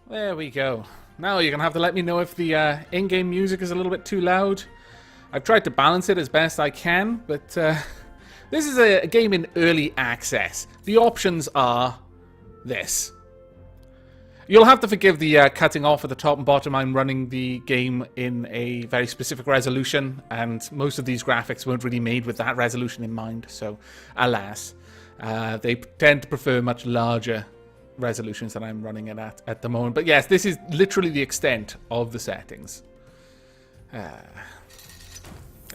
There we go. Now you're going to have to let me know if the in-game music is a little bit too loud. I've tried to balance it as best I can, but this is a game in early access. The options are this. You'll have to forgive the cutting off at the top and bottom. I'm running the game in a very specific resolution, and most of these graphics weren't really made with that resolution in mind, so alas. They tend to prefer much larger resolutions than I'm running it at the moment. But yes, this is literally the extent of the settings.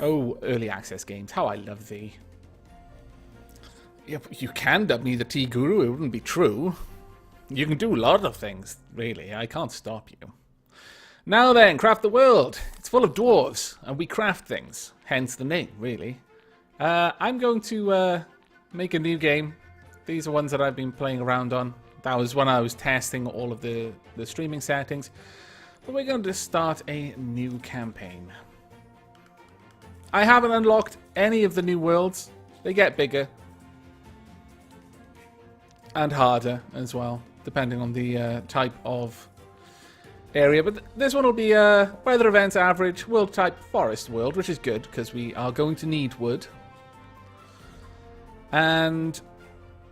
Oh, early access games. How I love thee. You can dub me the Tea Guru, it wouldn't be true. You can do a lot of things, really. I can't stop you. Now then, craft the world. It's full of dwarves, and we craft things. Hence the name, really. I'm going to make a new game. These are ones that I've been playing around on. That was when I was testing all of the streaming settings. But we're going to start a new campaign. I haven't unlocked any of the new worlds. They get bigger. And harder as well, depending on the type of area. But this one will be weather events average, world type forest world, which is good because we are going to need wood. And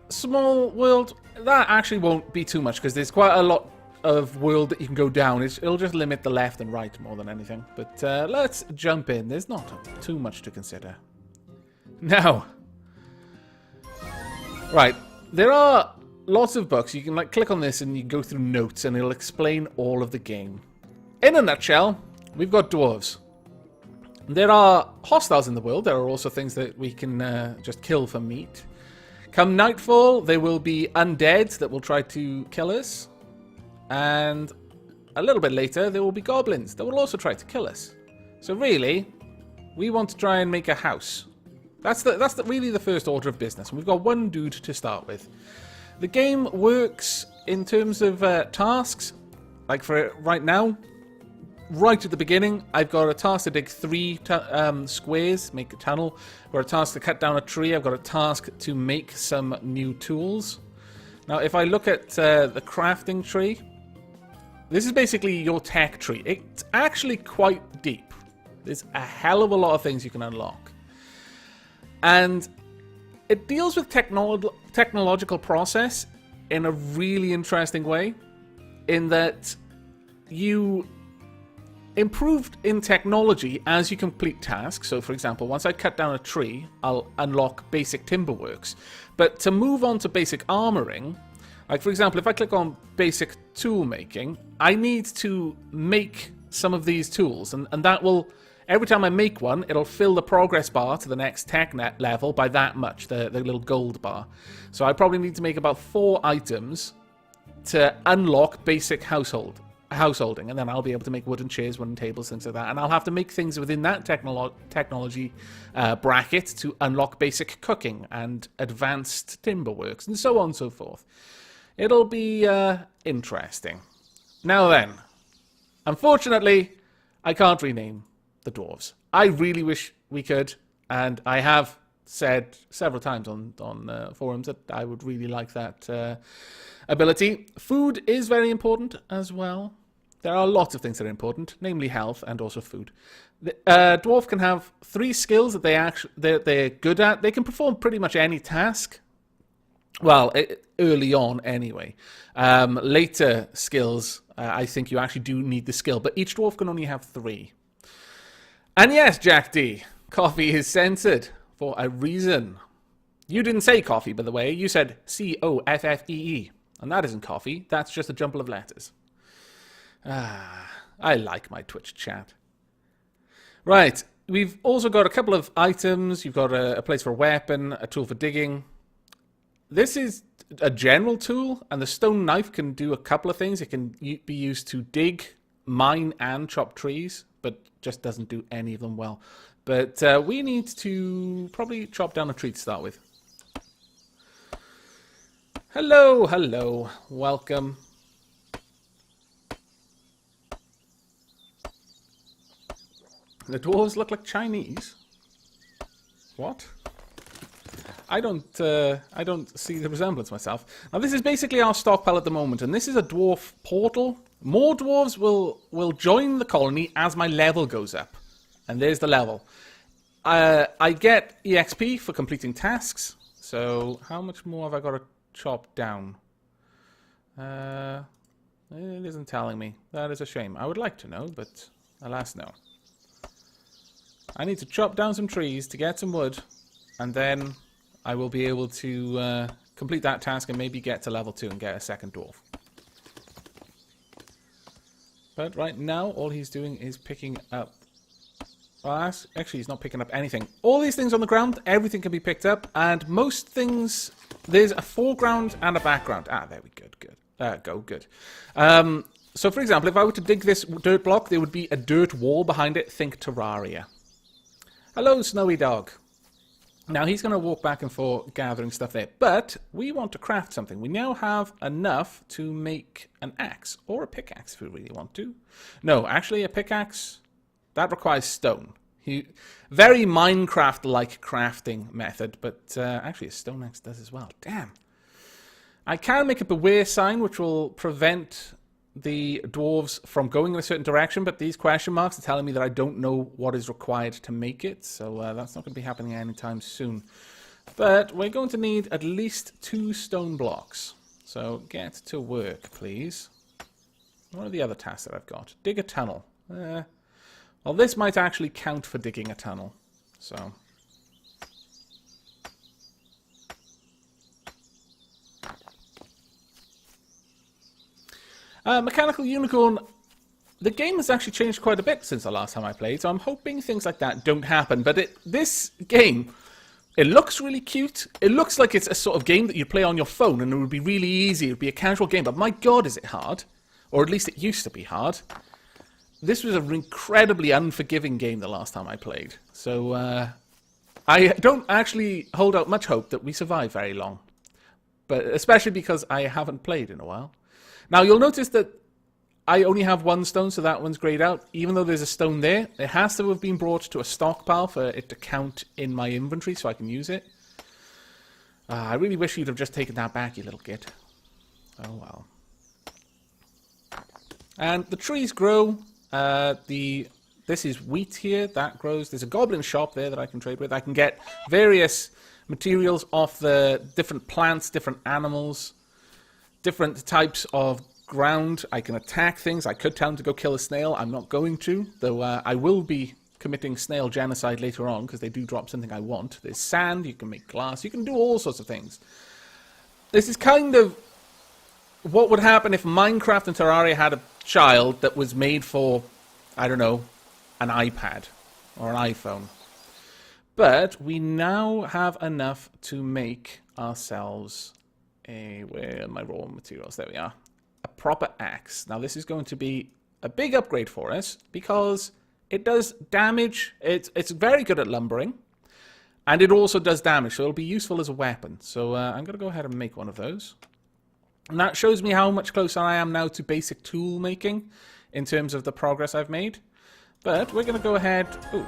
small world, that actually won't be too much because there's quite a lot of world that you can go down. It'll just limit the left and right more than anything. But let's jump in. There's not too much to consider. Now, right. There are lots of books. You can click on this and you can go through notes and it'll explain all of the game. In a nutshell, we've got dwarves. There are hostiles in the world. There are also things that we can just kill for meat. Come nightfall, there will be undead that will try to kill us. And a little bit later, there will be goblins that will also try to kill us. So really, we want to try and make a house. That's really the first order of business. And we've got one dude to start with. The game works in terms of tasks. Like for right now, right at the beginning, I've got a task to dig 3 squares, make a tunnel. I've got a task to cut down a tree. I've got a task to make some new tools. Now, if I look at the crafting tree, this is basically your tech tree. It's actually quite deep. There's a hell of a lot of things you can unlock. And it deals with technological process in a really interesting way, in that you improved in technology as you complete tasks. So, for example, once I cut down a tree, I'll unlock basic timber works. But to move on to basic armoring, like for example, if I click on basic tool making, I need to make some of these tools, and that will... Every time I make one, it'll fill the progress bar to the next tech level by that much, the little gold bar. So I probably need to make about 4 items to unlock basic householding, and then I'll be able to make wooden chairs, wooden tables, things like that. And I'll have to make things within that technology bracket to unlock basic cooking and advanced timber works, and so on and so forth. It'll be interesting. Now then, unfortunately, I can't rename the dwarves. I really wish we could, and I have said several times on forums that I would really like that ability. Food is very important as well. There are lots of things that are important, namely health and also food. The dwarf can have 3 skills that they're good at. They can perform pretty much any task. Well, early on anyway. Later skills, I think you actually do need the skill, but each dwarf can only have 3. And yes, Jack D, coffee is censored for a reason. You didn't say coffee, by the way. You said C-O-F-F-E-E. And that isn't coffee. That's just a jumble of letters. I like my Twitch chat. Right. We've also got a couple of items. You've got a place for a weapon, a tool for digging. This is a general tool, and the stone knife can do a couple of things. It can be used to dig, mine, and chop trees, but just doesn't do any of them well. But we need to probably chop down a tree to start with. Hello, hello, welcome. The dwarves look like Chinese. What? I don't see the resemblance myself. Now this is basically our stockpile at the moment, and this is a dwarf portal. More dwarves will join the colony as my level goes up. And there's the level. I get EXP for completing tasks. So how much more have I got to chop down? It isn't telling me. That is a shame. I would like to know, but alas no. I need to chop down some trees to get some wood. And then I will be able to complete that task and maybe get to level 2 and get a second dwarf. But right now, all he's doing is picking up... Well, actually, he's not picking up anything. All these things on the ground, everything can be picked up. And most things... There's a foreground and a background. Ah, there we go. Good. So, for example, if I were to dig this dirt block, there would be a dirt wall behind it. Think Terraria. Hello, Snowy Dog. Now, he's going to walk back and forth gathering stuff there. But we want to craft something. We now have enough to make an axe. Or a pickaxe, if we really want to. No, actually, a pickaxe, that requires stone. Very Minecraft-like crafting method. But actually, a stone axe does as well. Damn. I can make a beware sign, which will prevent the dwarves from going in a certain direction, but these question marks are telling me that I don't know what is required to make it, so that's not going to be happening anytime soon. But we're going to need at least 2 stone blocks. So get to work, please. What are the other tasks that I've got? Dig a tunnel. Well, this might actually count for digging a tunnel, so... Mechanical Unicorn, the game has actually changed quite a bit since the last time I played, so I'm hoping things like that don't happen. But this game, it looks really cute. It looks like it's a sort of game that you play on your phone, and it would be really easy. It would be a casual game, but my god, is it hard. Or at least it used to be hard. This was an incredibly unforgiving game the last time I played. So, I don't actually hold out much hope that we survive very long. But especially because I haven't played in a while. Now, you'll notice that I only have 1 stone, so that one's grayed out. Even though there's a stone there, it has to have been brought to a stockpile for it to count in my inventory so I can use it. I really wish you'd have just taken that back, you little git. Oh, well. And the trees grow. This is wheat here. That grows. There's a goblin shop there that I can trade with. I can get various materials off the different plants, different animals. Different types of ground. I can attack things. I could tell him to go kill a snail. I'm not going to, though I will be committing snail genocide later on because they do drop something I want. There's sand. You can make glass. You can do all sorts of things. This is kind of what would happen if Minecraft and Terraria had a child that was made for, I don't know, an iPad or an iPhone. But we now have enough to make ourselves... where are my raw materials? There we are. A proper axe. Now this is going to be a big upgrade for us because it does damage. It's very good at lumbering. And it also does damage, so it'll be useful as a weapon. So I'm going to go ahead and make one of those. And that shows me how much closer I am now to basic tool making in terms of the progress I've made. But we're going to go ahead... Ooh.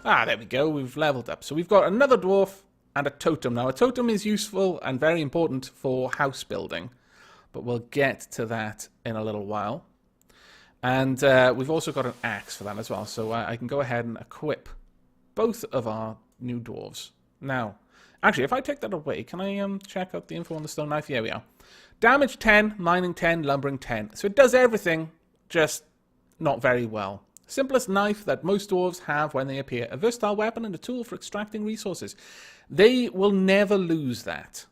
Ah, there we go. We've leveled up. So we've got another dwarf and a totem. Now, a totem is useful and very important for house building. But we'll get to that in a little while. And we've also got an axe for that as well. So I can go ahead and equip both of our new dwarves. Now, actually, if I take that away, can I check out the info on the stone knife? Here we are. Damage 10, mining 10, lumbering 10. So it does everything, just not very well. Simplest knife that most dwarves have when they appear. A versatile weapon and a tool for extracting resources. They will never lose that.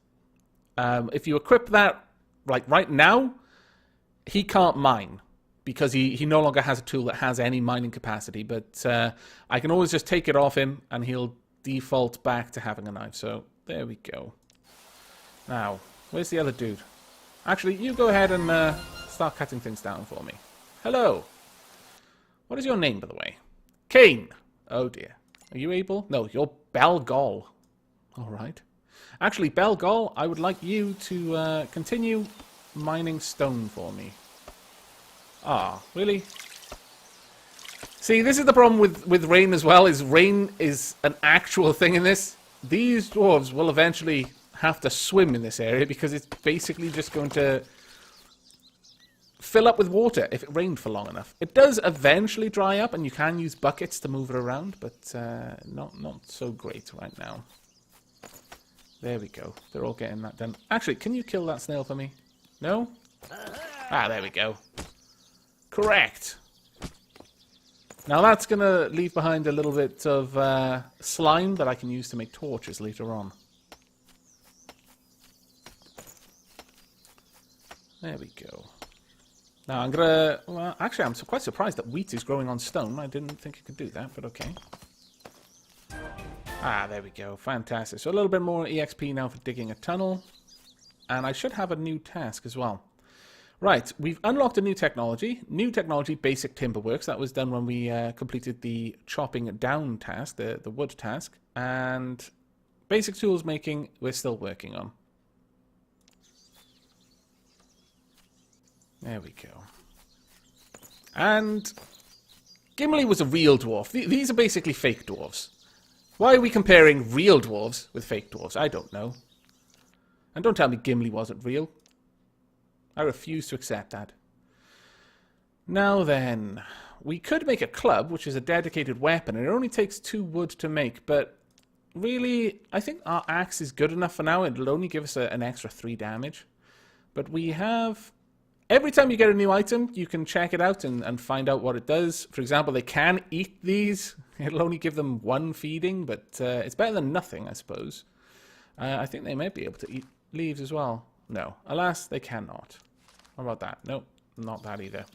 If you equip that, like right now, he can't mine. Because he no longer has a tool that has any mining capacity. But I can always just take it off him and he'll default back to having a knife. So there we go. Now, where's the other dude? Actually, you go ahead and start cutting things down for me. Hello. What is your name, by the way? Kane. Oh, dear. Are you able? No, you're Belgol. All right. Actually, Belgol, I would like you to continue mining stone for me. Ah, really? See, this is the problem with rain as well, is rain is an actual thing in this. These dwarves will eventually have to swim in this area because it's basically just going to fill up with water if it rained for long enough. It does eventually dry up, and you can use buckets to move it around, but not so great right now. There we go. They're all getting that done. Actually, can you kill that snail for me? No? Ah, there we go. Correct. Now that's going to leave behind a little bit of slime that I can use to make torches later on. There we go. Now I'm going to... Well, actually, I'm quite surprised that wheat is growing on stone. I didn't think it could do that, but okay. Ah, there we go. Fantastic. So a little bit more EXP now for digging a tunnel. And I should have a new task as well. Right, we've unlocked a new technology. New technology, basic timber works. That was done when we completed the chopping down task, the wood task. And basic tools making, we're still working on. There we go. And Gimli was a real dwarf. These are basically fake dwarves. Why are we comparing real dwarves with fake dwarves? I don't know. And don't tell me Gimli wasn't real. I refuse to accept that. Now then, we could make a club, which is a dedicated weapon, and it only takes 2 wood to make, but really, I think our axe is good enough for now. It'll only give us an extra 3 damage. But we have... Every time you get a new item, you can check it out and find out what it does. For example, they can eat these. It'll only give them 1 feeding, but it's better than nothing, I suppose. I think they might be able to eat leaves as well. No, alas, they cannot. What about that? Nope, not that either.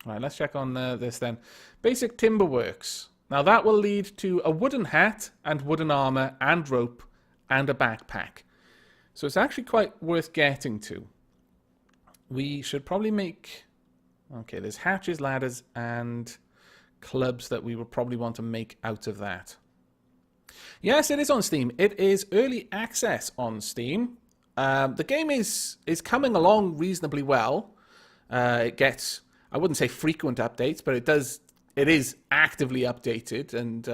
All right, let's check on this then. Basic timber works. Now that will lead to a wooden hat and wooden armor and rope and a backpack. So it's actually quite worth getting to. We should probably make... Okay, there's hatches, ladders, and clubs that we would probably want to make out of that. Yes, it is on Steam. It is early access on Steam. The game is coming along reasonably well. It gets, I wouldn't say frequent updates, but it is actively updated and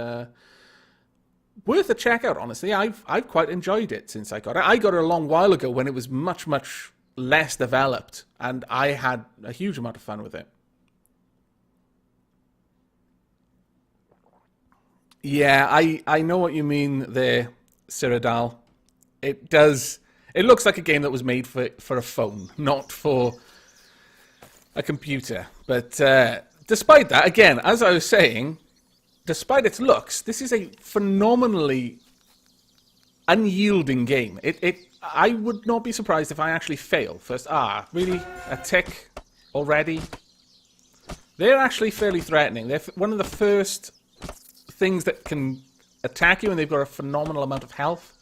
worth a check out, honestly. I've quite enjoyed it since I got it. I got it a long while ago when it was much less developed, and I had a huge amount of fun with it. Yeah, I know what you mean there, Cyrodiil. It looks like a game that was made for a phone, not for a computer. But despite that, again, as I was saying, despite its looks, this is a phenomenally unyielding game. I would not be surprised if I actually fail first. Ah, really? A tick already? They're actually fairly threatening. They're one of the first things that can attack you, and they've got a phenomenal amount of health.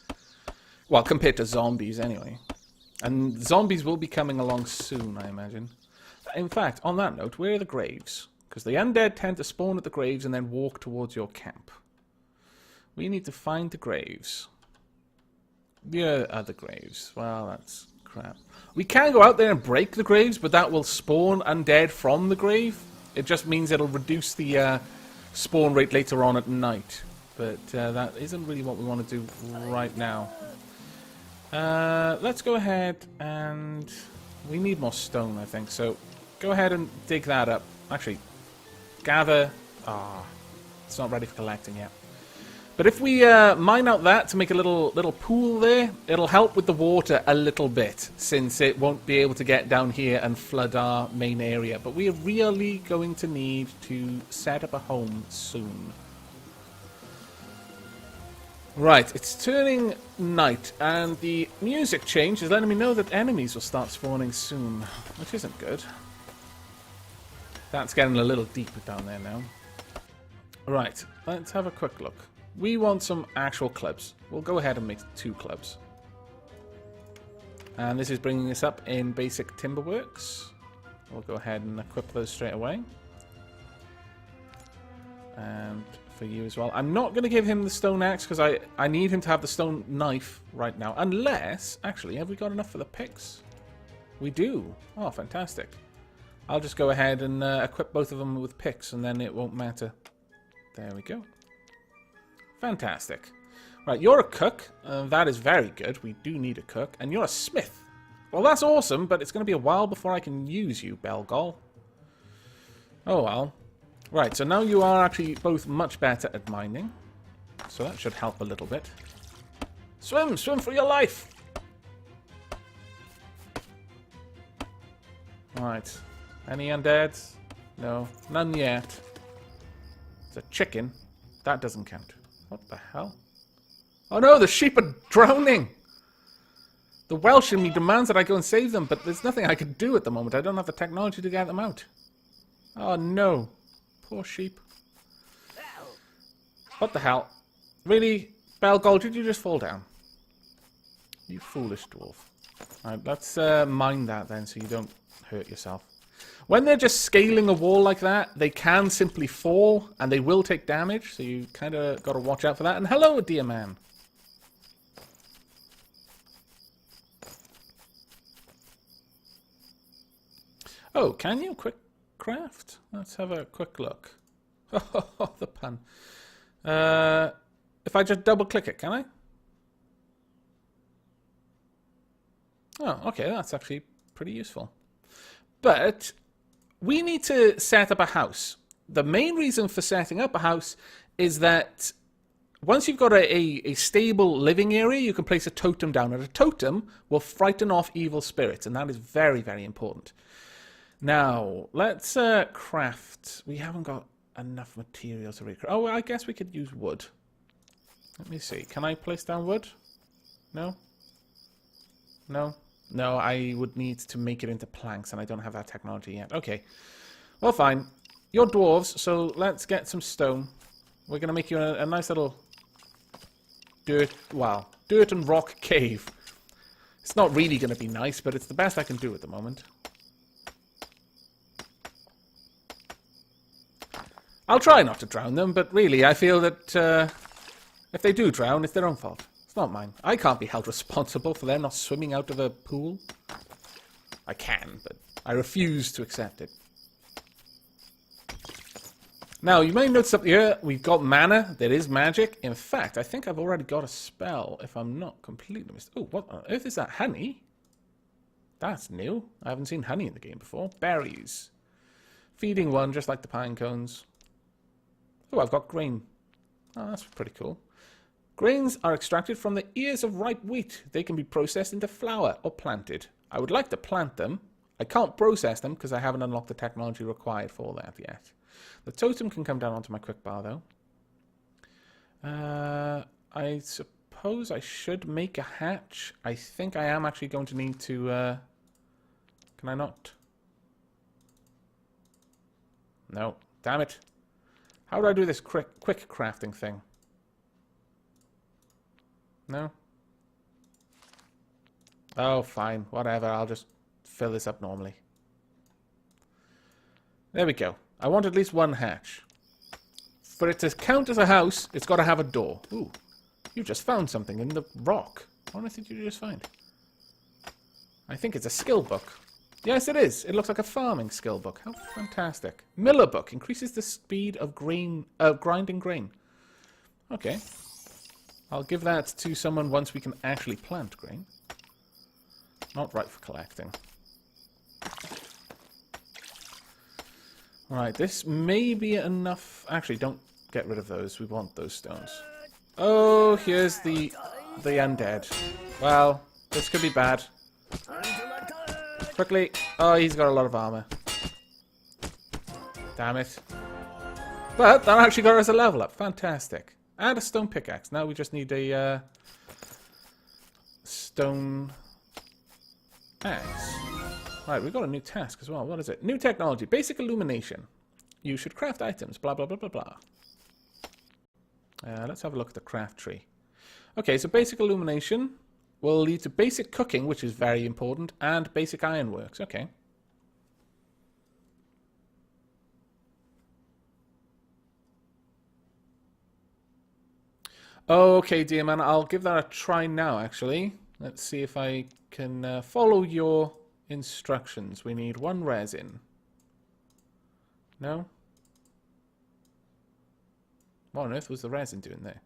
Well, compared to zombies, anyway. And zombies will be coming along soon, I imagine. In fact, on that note, where are the graves? Because the undead tend to spawn at the graves and then walk towards your camp. We need to find the graves. Where are the graves? Well, that's crap. We can go out there and break the graves, but that will spawn undead from the grave. It just means it'll reduce the spawn rate later on at night. But that isn't really what we want to do right now. Let's go ahead and... We need more stone, I think. So go ahead and dig that up. Actually, gather... Ah, it's not ready for collecting yet. But if we mine out that to make a little pool there, it'll help with the water a little bit, since it won't be able to get down here and flood our main area. But we are really going to need to set up a home soon. Right, it's turning night, and the music change is letting me know that enemies will start spawning soon, which isn't good. That's getting a little deeper down there now. Right, let's have a quick look. We want some actual clubs. We'll go ahead and make 2 clubs. And this is bringing us up in basic timberworks. We'll go ahead and equip those straight away. And for you as well. I'm not going to give him the stone axe because I need him to have the stone knife right now. Unless, actually, have we got enough for the picks? We do. Oh, fantastic. I'll just go ahead and equip both of them with picks, and then it won't matter. There we go. Fantastic. Right, you're a cook. That is very good. We do need a cook. And you're a smith. Well, that's awesome, but it's going to be a while before I can use you, Belgol. Oh well. Right, so now you are actually both much better at mining. So that should help a little bit. Swim! Swim for your life! Right. Any undeads? No. None yet. It's a chicken. That doesn't count. What the hell? Oh no, the sheep are drowning! The Welsh in me demands that I go and save them, but there's nothing I can do at the moment. I don't have the technology to get them out. Oh no. Poor sheep. What the hell? Really? Belgold, did you just fall down? You foolish dwarf. Alright, let's mine that then so you don't hurt yourself. When they're just scaling a wall like that, they can simply fall and they will take damage, so you kind of got to watch out for that. And hello, dear man. Oh, can you quick craft? Let's have a quick look. Oh, the pun. If I just double click it, can I? Oh, okay, that's actually pretty useful. But we need to set up a house. The main reason for setting up a house is that once you've got a stable living area, you can place a totem down. And a totem will frighten off evil spirits, and that is very, very important. Now, let's craft. We haven't got enough materials to recraft. Oh, well, I guess we could use wood. Let me see. Can I place down wood? No? No? No, I would need to make it into planks, and I don't have that technology yet. Okay. Well, fine. You're dwarves, so let's get some stone. We're going to make you a nice little dirt and rock cave. It's not really going to be nice, but it's the best I can do at the moment. I'll try not to drown them, but really, I feel that if they do drown, it's their own fault. It's not mine. I can't be held responsible for them not swimming out of a pool. I can, but I refuse to accept it. Now, you may notice up here, we've got mana. There is magic. In fact, I think I've already got a spell, if I'm not completely mistaken. Oh, what on earth is that? Honey? That's new. I haven't seen honey in the game before. Berries. Feeding one, just like the pine cones. Oh, I've got grain. Oh, that's pretty cool. Grains are extracted from the ears of ripe wheat. They can be processed into flour or planted. I would like to plant them. I can't process them because I haven't unlocked the technology required for that yet. The totem can come down onto my quick bar, though. I suppose I should make a hatch. I think I am actually going to need to... Can I not? No. Damn it. How do I do this quick crafting thing? No? Oh, fine. Whatever. I'll just fill this up normally. There we go. I want at least one hatch. For it to count as a house, it's got to have a door. Ooh. You just found something in the rock. What did you just find? I think it's a skill book. Yes, it is. It looks like a farming skill book. How fantastic. Miller book. Increases the speed of grinding grain. Okay. I'll give that to someone once we can actually plant grain. Not right for collecting. Alright, this may be enough. Actually, don't get rid of those. We want those stones. Oh, here's the undead. Well, this could be bad. Quickly. Oh, he's got a lot of armor. Damn it. But that actually got us a level up. Fantastic. And a stone pickaxe. Now we just need a stone axe. Right, we've got a new task as well. What is it? New technology. Basic illumination. You should craft items. Blah, blah, blah, blah, blah. Let's have a look at the craft tree. Okay, so basic illumination will lead to basic cooking, which is very important, and basic ironworks. Okay. Okay, dear man, I'll give that a try now, actually. Let's see if I can follow your instructions. We need one resin. No? What on earth was the resin doing there?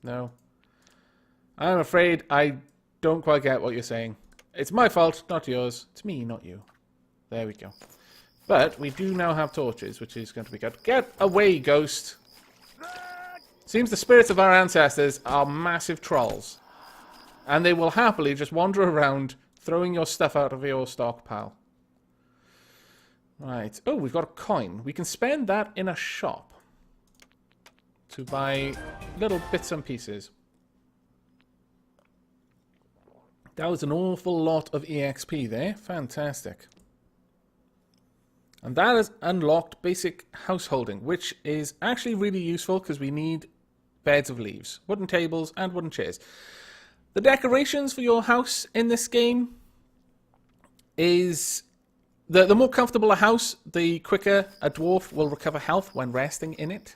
No. I'm afraid I don't quite get what you're saying. It's my fault, not yours. It's me, not you. There we go. But we do now have torches, which is going to be good. Get away, ghost! Seems the spirits of our ancestors are massive trolls. And they will happily just wander around, throwing your stuff out of your stockpile. Right. Oh, we've got a coin. We can spend that in a shop to buy little bits and pieces. That was an awful lot of EXP there. Fantastic. And that has unlocked basic householding, which is actually really useful because we need beds of leaves, wooden tables, and wooden chairs. The decorations for your house in this game is... The more comfortable a house, the quicker a dwarf will recover health when resting in it.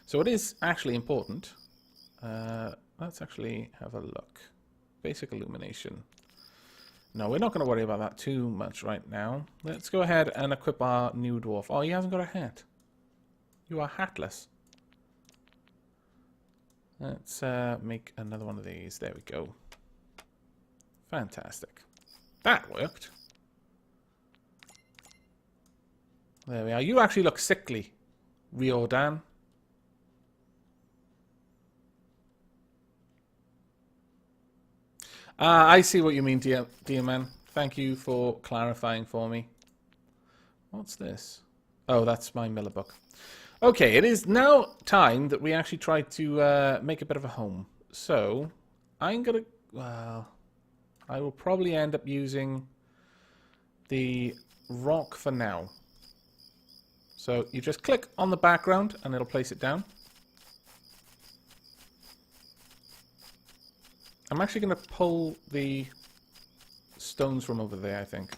So it is actually important. Let's actually have a look. Basic illumination. No, we're not going to worry about that too much right now. Let's go ahead and equip our new dwarf. Oh, he hasn't got a hat. You are hatless. Let's make another one of these. There we go. Fantastic. That worked. There we are. You actually look sickly, Riordan. I see what you mean, dear man. Thank you for clarifying for me. What's this? Oh, that's my Miller book. Okay, it is now time that we actually try to make a bit of a home. So, I'm going to... Well, I will probably end up using the rock for now. So, you just click on the background and it'll place it down. I'm actually going to pull the stones from over there, I think.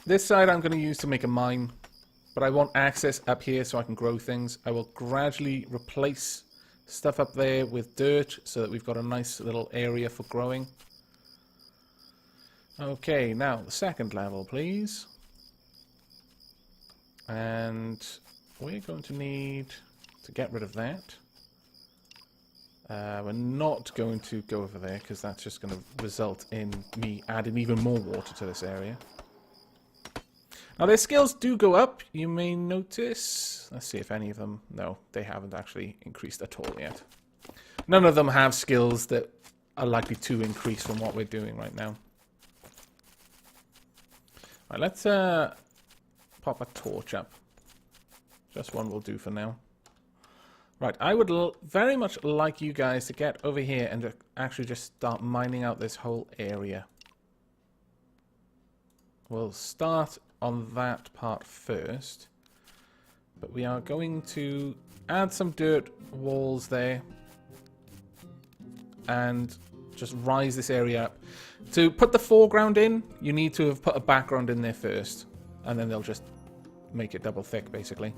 This side I'm going to use to make a mine, but I want access up here so I can grow things. I will gradually replace stuff up there with dirt so that we've got a nice little area for growing. Okay, now the second level, please. And we're going to need to get rid of that. We're not going to go over there because that's just going to result in me adding even more water to this area. Now their skills do go up, you may notice. Let's see if any of them... No, they haven't actually increased at all yet. None of them have skills that are likely to increase from what we're doing right now. Right, let's pop a torch up. Just one will do for now. Right, I would very much like you guys to get over here and actually just start mining out this whole area. We'll start on that part first. But we are going to add some dirt walls there. And just rise this area up. To put the foreground in, you need to have put a background in there first. And then they'll just make it double thick, basically.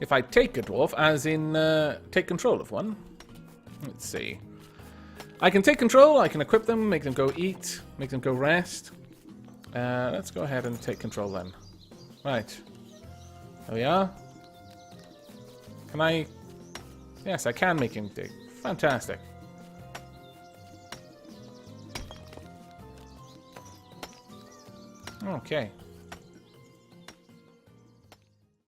If I take a dwarf, as in take control of one, let's see. I can take control, I can equip them, make them go eat, make them go rest. Let's go ahead and take control then. Right. There we are. Can I... Yes, I can make him dig. Fantastic. Okay.